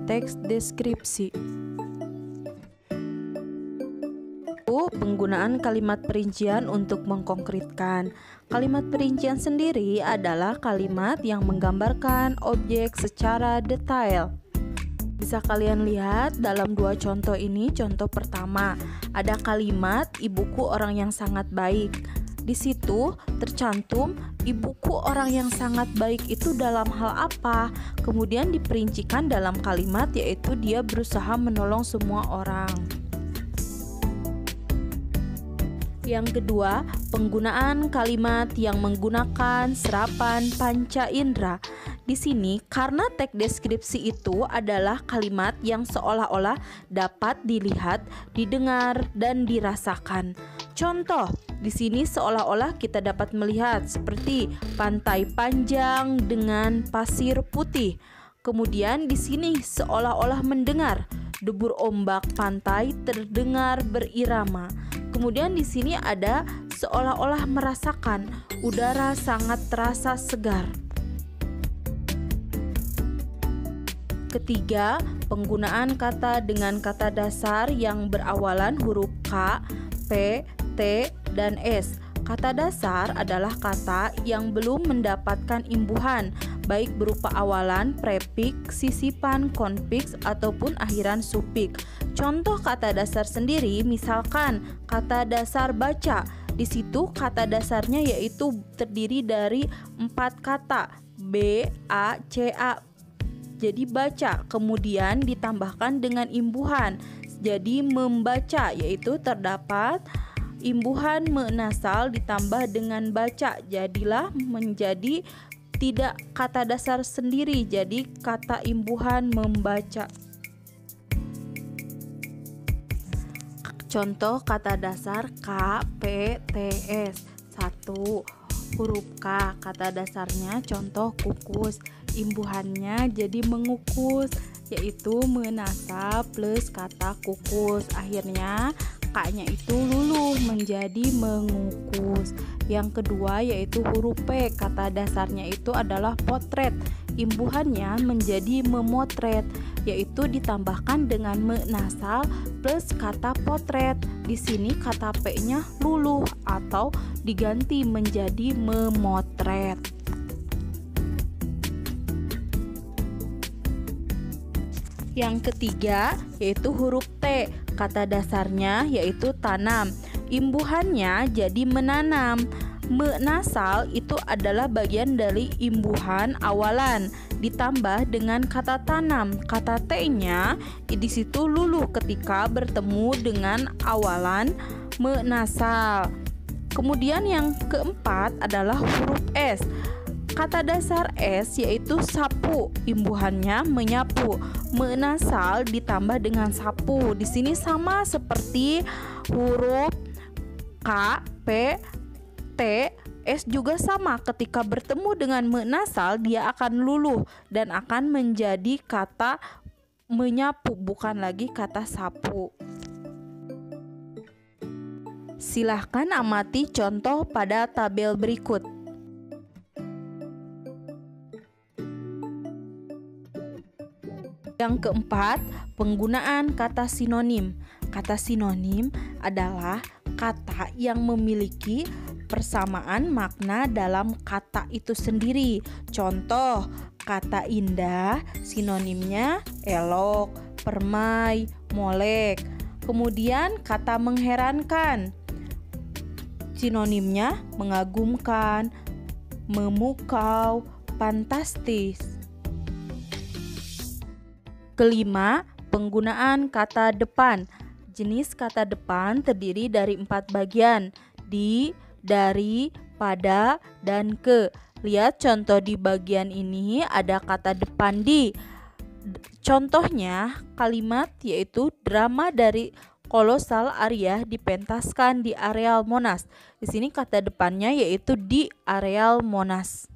teks deskripsi. Penggunaan kalimat perincian untuk mengkonkretkan. Kalimat perincian sendiri adalah kalimat yang menggambarkan objek secara detail. Bisa kalian lihat dalam dua contoh ini. Contoh pertama, ada kalimat ibuku orang yang sangat baik. Di situ tercantum ibuku orang yang sangat baik itu dalam hal apa. Kemudian diperincikan dalam kalimat, yaitu dia berusaha menolong semua orang. Yang kedua, penggunaan kalimat yang menggunakan serapan panca indera. Di sini karena teks deskripsi itu adalah kalimat yang seolah-olah dapat dilihat, didengar, dan dirasakan. Contoh, di sini seolah-olah kita dapat melihat seperti pantai panjang dengan pasir putih. Kemudian di sini seolah-olah mendengar, debur ombak pantai terdengar berirama. Kemudian di sini ada seolah-olah merasakan, udara sangat terasa segar. Ketiga, penggunaan kata dengan kata dasar yang berawalan huruf K, P, T, dan S. Kata dasar adalah kata yang belum mendapatkan imbuhan, baik berupa awalan, prefiks, sisipan, konfiks, ataupun akhiran sufiks. Contoh kata dasar sendiri, misalkan kata dasar baca. Di situ kata dasarnya yaitu terdiri dari 4 kata, B, A, C, A. Jadi baca, kemudian ditambahkan dengan imbuhan. Jadi membaca, yaitu terdapat imbuhan me nasal ditambah dengan baca. Jadilah menjadi tidak kata dasar sendiri, jadi kata imbuhan membaca. Contoh kata dasar K, P, T, S. 1. Huruf K, kata dasarnya contoh kukus. Imbuhannya jadi mengukus, yaitu menasab plus kata kukus. Akhirnya K-nya itu luluh menjadi mengukus. Yang kedua yaitu huruf P, kata dasarnya itu adalah potret. Imbuhannya menjadi memotret, yaitu ditambahkan dengan menasal plus kata potret. Di sini kata P-nya luluh atau diganti menjadi memotret. Yang ketiga yaitu huruf T, kata dasarnya yaitu tanam. Imbuhannya jadi menanam. Menasal itu adalah bagian dari imbuhan awalan ditambah dengan kata tanam. Kata T-nya di situ luluh ketika bertemu dengan awalan menasal. Kemudian yang keempat adalah huruf S. Kata dasar S yaitu sapu, imbuhannya menyapu. Menasal ditambah dengan sapu. Di sini sama seperti huruf K, P, T, S juga sama. Ketika bertemu dengan menasal dia akan luluh dan akan menjadi kata menyapu, bukan lagi kata sapu. Silahkan amati contoh pada tabel berikut. Yang keempat, penggunaan kata sinonim. Kata sinonim adalah kata yang memiliki persamaan makna dalam kata itu sendiri. Contoh, kata indah sinonimnya elok, permai, molek. Kemudian kata mengherankan sinonimnya mengagumkan, memukau, fantastis. Kelima, penggunaan kata depan. Jenis kata depan terdiri dari 4 bagian, di, dari, pada, dan ke. Lihat contoh di bagian ini ada kata depan di. Contohnya kalimat yaitu drama dari kolosal Arya dipentaskan di areal Monas. Di sini kata depannya yaitu di areal Monas.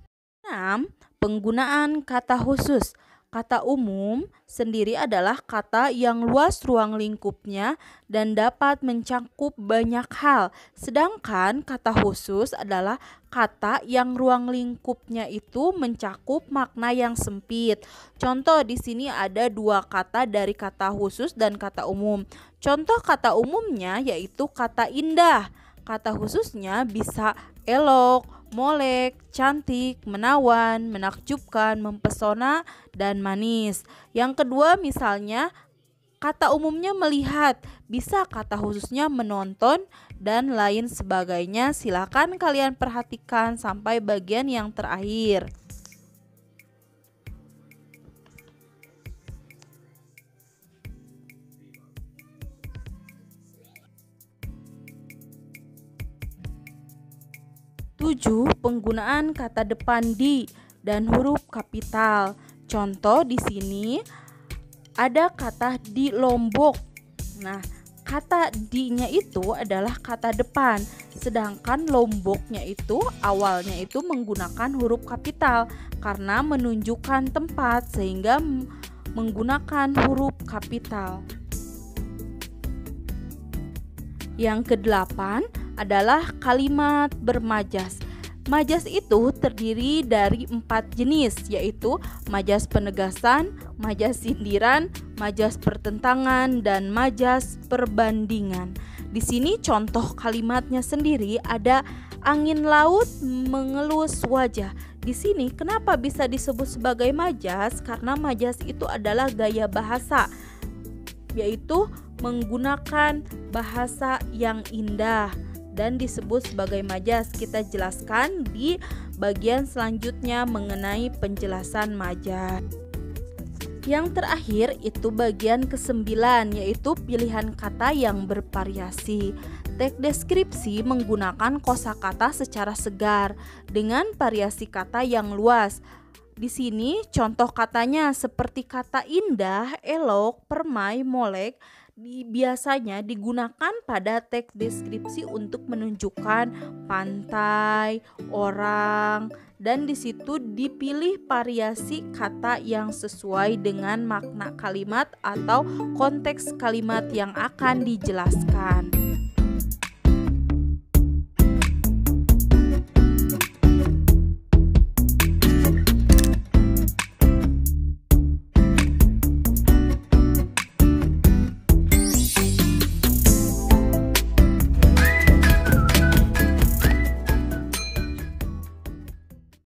6. Penggunaan kata khusus. Kata umum sendiri adalah kata yang luas ruang lingkupnya dan dapat mencakup banyak hal. Sedangkan kata khusus adalah kata yang ruang lingkupnya itu mencakup makna yang sempit. Contoh di sini ada dua kata dari kata khusus dan kata umum. Contoh kata umumnya yaitu kata indah. Kata khususnya bisa elok, molek, cantik, menawan, menakjubkan, mempesona, dan manis. Yang kedua misalnya kata umumnya melihat, bisa kata khususnya menonton, dan lain sebagainya. Silakan kalian perhatikan sampai bagian yang terakhir. Tujuh, penggunaan kata depan di dan huruf kapital. Contoh di sini ada kata di Lombok. Nah, kata di-nya itu adalah kata depan, sedangkan Lomboknya itu awalnya itu menggunakan huruf kapital karena menunjukkan tempat sehingga menggunakan huruf kapital. Yang kedelapan adalah kalimat bermajas. Majas itu terdiri dari 4 jenis, yaitu majas penegasan, majas sindiran, majas pertentangan, dan majas perbandingan. Di sini contoh kalimatnya sendiri ada angin laut mengelus wajah. Di sini kenapa bisa disebut sebagai majas? Karena majas itu adalah gaya bahasa, yaitu menggunakan bahasa yang indah dan disebut sebagai majas. Kita jelaskan di bagian selanjutnya mengenai penjelasan majas. Yang terakhir itu bagian ke-9, yaitu pilihan kata yang bervariasi. Teks deskripsi menggunakan kosakata secara segar dengan variasi kata yang luas. Di sini contoh katanya seperti kata indah, elok, permai, molek biasanya digunakan pada teks deskripsi untuk menunjukkan pantai, orang, dan di situ dipilih variasi kata yang sesuai dengan makna kalimat atau konteks kalimat yang akan dijelaskan.